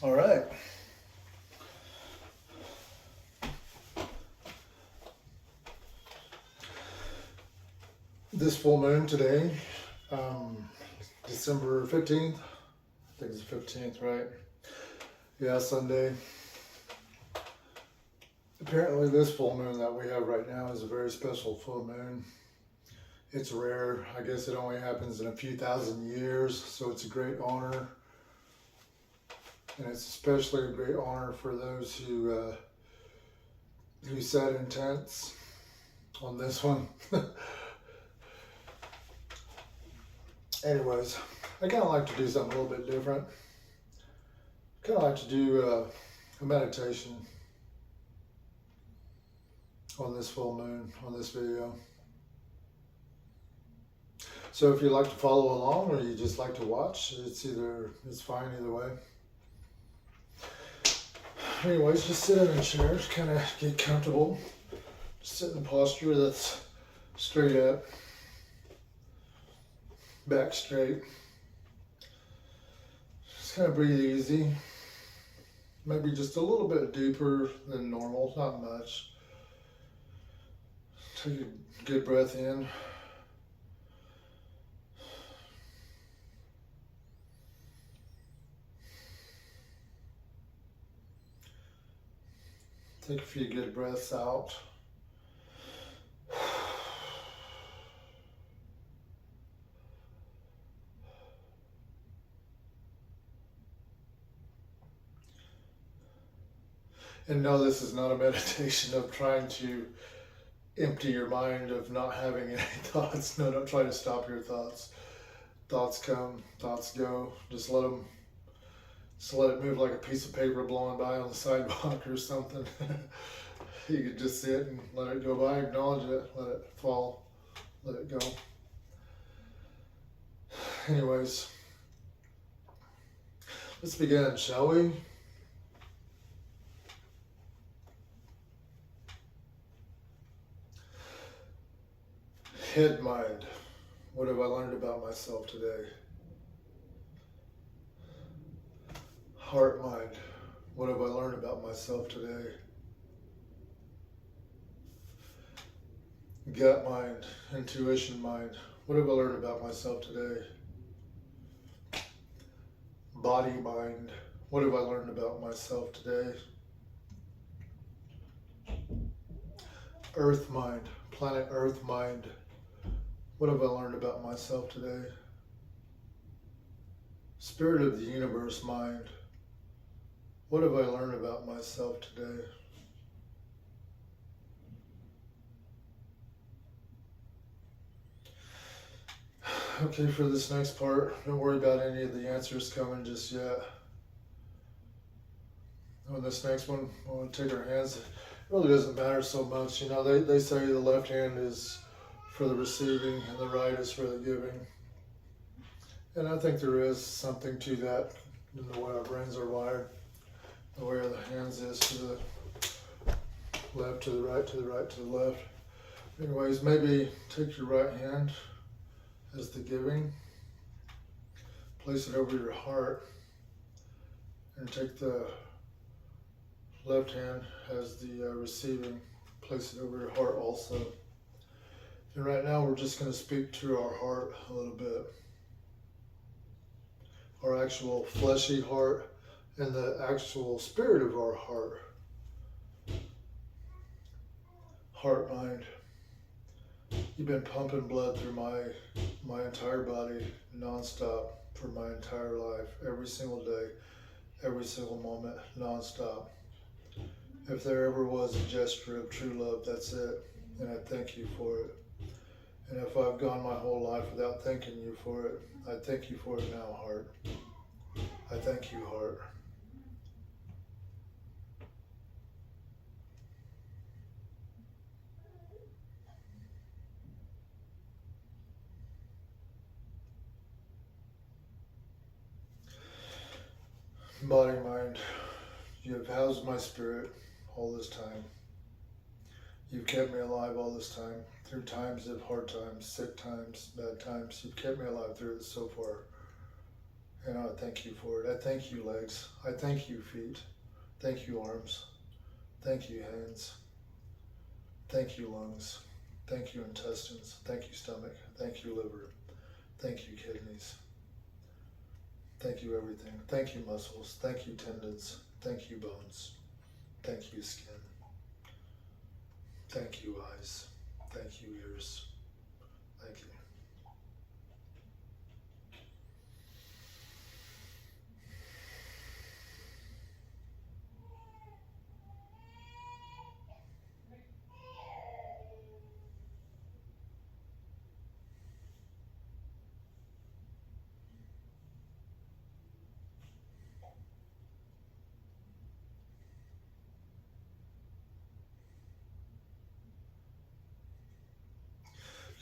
All right. This full moon today, December 15th. I think it's the 15th, right? Yeah, Sunday. Apparently, this full moon that we have right now is a very special full moon. It's rare. I guess it only happens in a few thousand years, so it's a great honor. And it's especially a great honor for those who set intents on this one. Anyways, I kind of like to do something a little bit different. Kind of like to do a meditation on this full moon, on this video. So if you'd like to follow along or you just like to watch, it's fine either way. Anyways, just sit in a chair, just kind of get comfortable. Just sit in a posture that's straight up, back straight. Just kind of breathe easy. Maybe just a little bit deeper than normal, not much. Take a good breath in. Take a few good breaths out. And no, this is not a meditation of trying to empty your mind of not having any thoughts. No, don't try to stop your thoughts. Thoughts come, thoughts go. Just let it move like a piece of paper blowing by on the sidewalk or something. You could just sit and let it go by, acknowledge it, let it fall, let it go. Anyways, let's begin, shall we? Head mind. What have I learned about myself today? Heart mind. What have I learned about myself today? Gut mind. Intuition mind. What have I learned about myself today? Body mind. What have I learned about myself today? Earth mind. Planet Earth mind. What have I learned about myself today? Spirit of the universe mind. What have I learned about myself today? Okay, for this next part, don't worry about any of the answers coming just yet. On this next one, I want to take our hands. It really doesn't matter so much. You know, they say the left hand is for the receiving and the right is for the giving. And I think there is something to that in the way our brains are wired. The way the hands is to the left, to the right, to the right, to the left. Anyways, maybe take your right hand as the giving, place it over your heart, and take the left hand as the receiving, place it over your heart also. And right now we're just going to speak to our heart a little bit. Our actual fleshy heart and the actual spirit of our heart. Heart mind. You've been pumping blood through my entire body nonstop for my entire life, every single day, every single moment, nonstop. If there ever was a gesture of true love, that's it. And I thank you for it. And if I've gone my whole life without thanking you for it, I thank you for it now, heart. I thank you, heart. Body, mind, you have housed my spirit all this time. You've kept me alive all this time, through times of hard times, sick times, bad times. You've kept me alive through it so far. And I thank you for it. I thank you, legs. I thank you, feet. Thank you, arms. Thank you, hands. Thank you, lungs. Thank you, intestines. Thank you, stomach. Thank you, liver. Thank you, kidneys. Thank you, everything. Thank you, muscles. Thank you, tendons. Thank you, bones. Thank you, skin. Thank you, eyes. Thank you, ears. Thank you.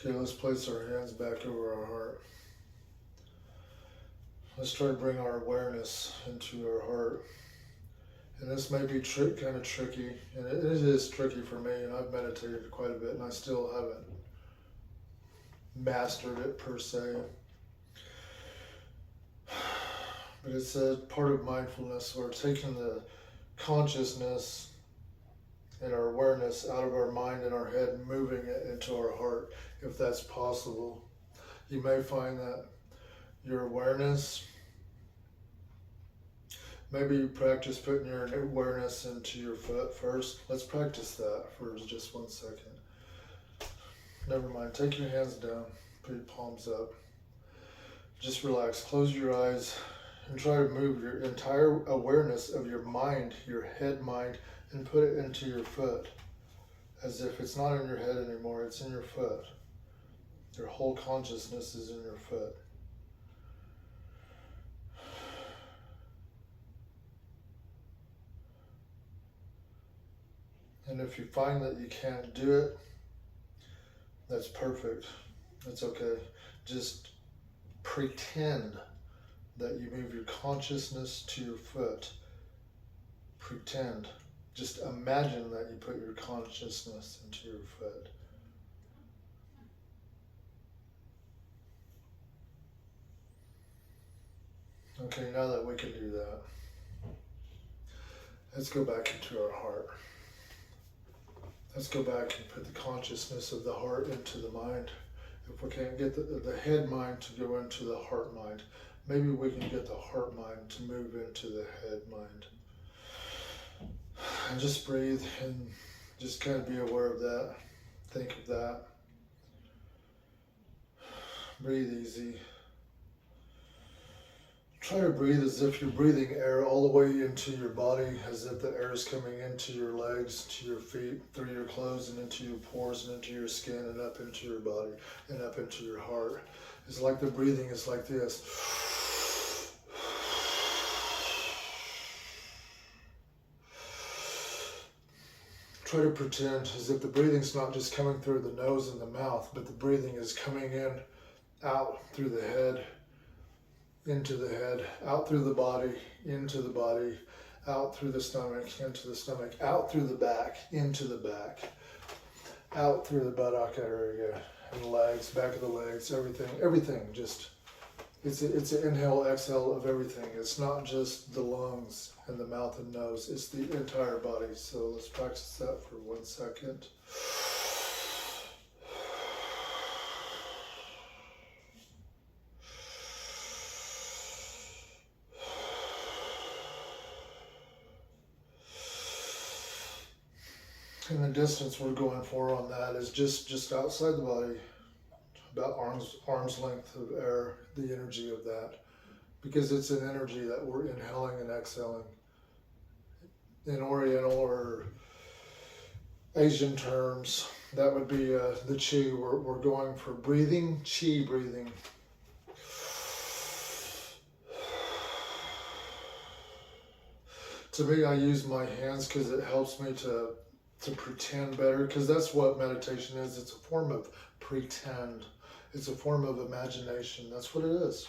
Okay, let's place our hands back over our heart. Let's try to bring our awareness into our heart. And this may be kind of tricky, and it is tricky for me, and I've meditated quite a bit, and I still haven't mastered it per se. But it's a part of mindfulness where taking the consciousness and our awareness out of our mind and our head, moving it into our heart, if that's possible. You may find that your awareness, maybe you practice putting your awareness into your foot first. Let's practice that for just 1 second. Never mind, take your hands down, put your palms up. Just relax, close your eyes, and try to move your entire awareness of your mind, your head mind, and put it into your foot, as if it's not in your head anymore, it's in your foot. Your whole consciousness is in your foot. And if you find that you can't do it, that's perfect. That's okay. Just pretend that you move your consciousness to your foot. Pretend. Just imagine that you put your consciousness into your foot. Okay, now that we can do that, let's go back into our heart. Let's go back and put the consciousness of the heart into the mind. If we can't get the head mind to go into the heart mind, maybe we can get the heart mind to move into the head mind. And just breathe and just kind of be aware of that. Think of that. Breathe easy. Try to breathe as if you're breathing air all the way into your body, as if the air is coming into your legs, to your feet, through your clothes, and into your pores, and into your skin, and up into your body, and up into your heart. It's like the breathing is like this. Try to pretend as if the breathing's not just coming through the nose and the mouth, but the breathing is coming in, out through the head, into the head, out through the body, into the body, out through the stomach, into the stomach, out through the back, into the back, out through the buttock area, and legs, back of the legs, everything, just, it's an inhale, exhale of everything. It's not just the lungs and the mouth and nose, it's the entire body. So let's practice that for 1 second. And the distance we're going for on that is just outside the body, about arm's length of air, the energy of that, because it's an energy that we're inhaling and exhaling. In Oriental or Asian terms, that would be the chi. We're going for breathing, chi breathing. To me, I use my hands because it helps me to pretend better, because that's what meditation is. It's a form of pretend. It's a form of imagination. That's what it is.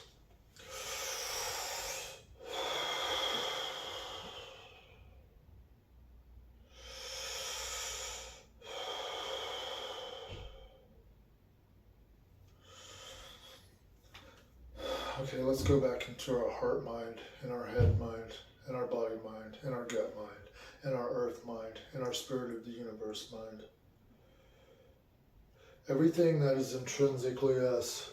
Okay, let's go back into our heart mind, and our head mind, and our body mind, and our gut mind, and our earth mind, and our spirit of the universe mind. Everything that is intrinsically us,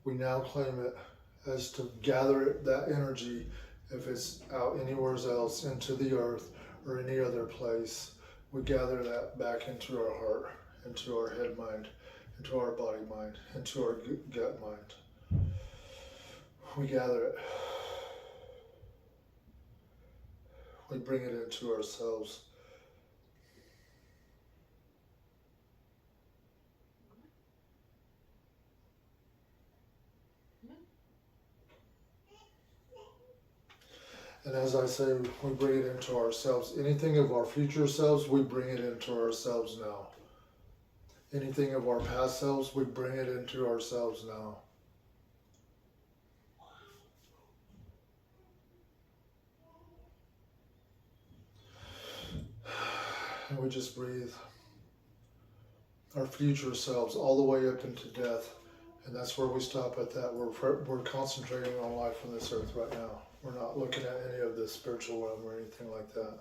we now claim it as to gather that energy, if it's out anywhere else, into the earth or any other place. We gather that back into our heart, into our head mind, into our body mind, into our gut mind. We gather it. We bring it into ourselves. And as I say, we bring it into ourselves. Anything of our future selves, we bring it into ourselves now. Anything of our past selves, we bring it into ourselves now. And we just breathe our future selves all the way up into death. And that's where we stop at that. We're concentrating on life on this earth right now. We're not looking at any of the spiritual realm or anything like that.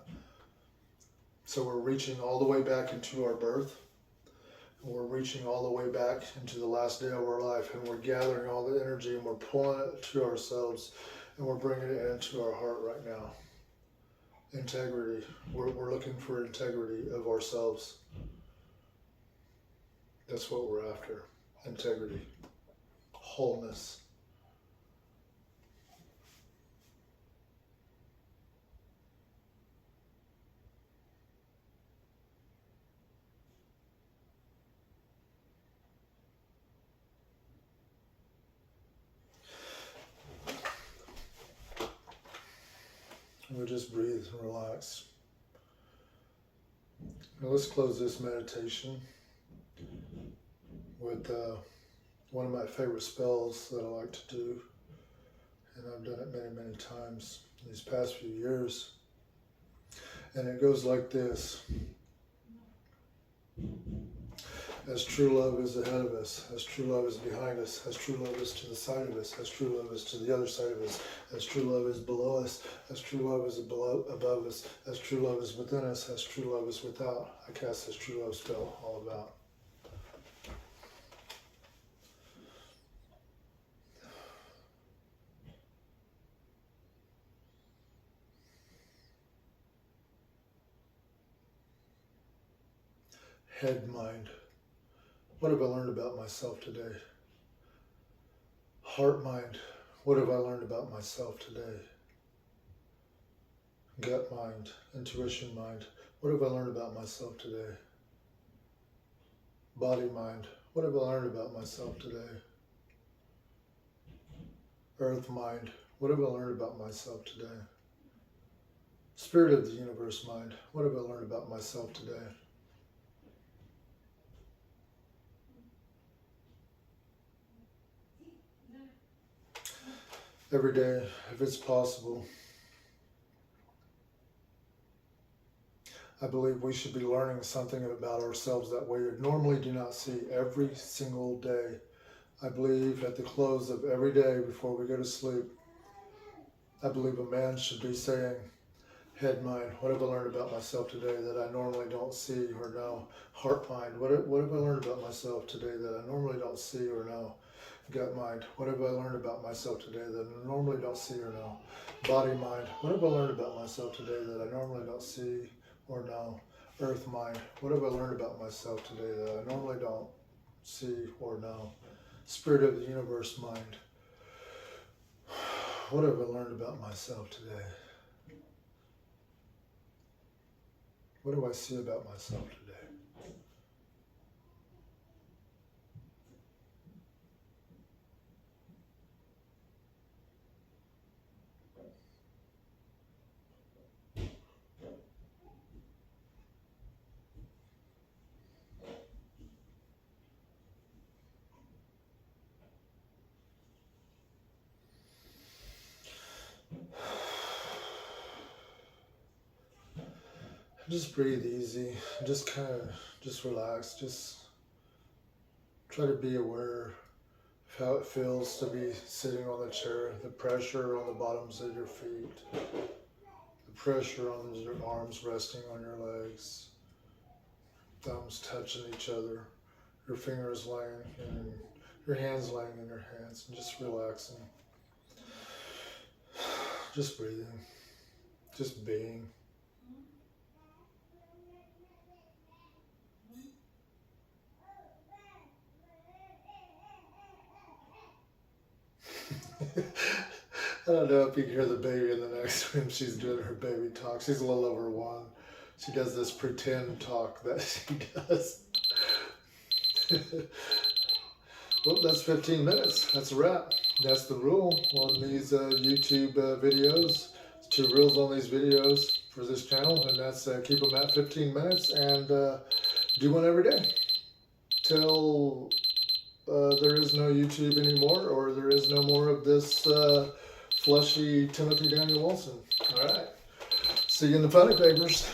So we're reaching all the way back into our birth. We're reaching all the way back into the last day of our life. And we're gathering all the energy and we're pulling it to ourselves. And we're bringing it into our heart right now. Integrity. We're looking for integrity of ourselves. That's what we're after. Integrity. Wholeness. And we just breathe and relax. Now let's close this meditation with one of my favorite spells that I like to do. And I've done it many, many times these past few years. And it goes like this. As true love is ahead of us, as true love is behind us, as true love is to the side of us, as true love is to the other side of us, as true love is below us, as true love is above us, as true love is within us, as true love is without. I cast this true love spell all about. Head mind. What have I learned about myself today? Heart mind. What have I learned about myself today? Gut mind. Intuition mind. What have I learned about myself today? Body mind. What have I learned about myself today? Earth mind. What have I learned about myself today? Spirit of the universe mind. What have I learned about myself today? Every day, if it's possible, I believe we should be learning something about ourselves that we normally do not see every single day. I believe at the close of every day before we go to sleep, I believe a man should be saying, head mind, what have I learned about myself today that I normally don't see or know? Heart mind, what have I learned about myself today that I normally don't see or know? Gut mind, what have I learned about myself today that I normally don't see or know? Body mind, what have I learned about myself today that I normally don't see or know? Earth mind, what have I learned about myself today that I normally don't see or know? Spirit of the universe mind, what have I learned about myself today? What do I see about myself today? Just breathe easy, just kind of, just relax, just try to be aware of how it feels to be sitting on the chair, the pressure on the bottoms of your feet, the pressure on your arms resting on your legs, thumbs touching each other, your fingers laying in your hands laying in your hands, and just relaxing, just breathing, just being. I don't know if you can hear the baby in the next room. She's doing her baby talk. She's a little over 1. She does this pretend talk that she does. Well, that's 15 minutes. That's a wrap. That's the rule on these YouTube videos. 2 rules on these videos for this channel, and that's keep them at 15 minutes and do one every day till there is no YouTube anymore, or there is no more of this fleshy Timothy Daniel Wilson. All right. See you in the funny papers.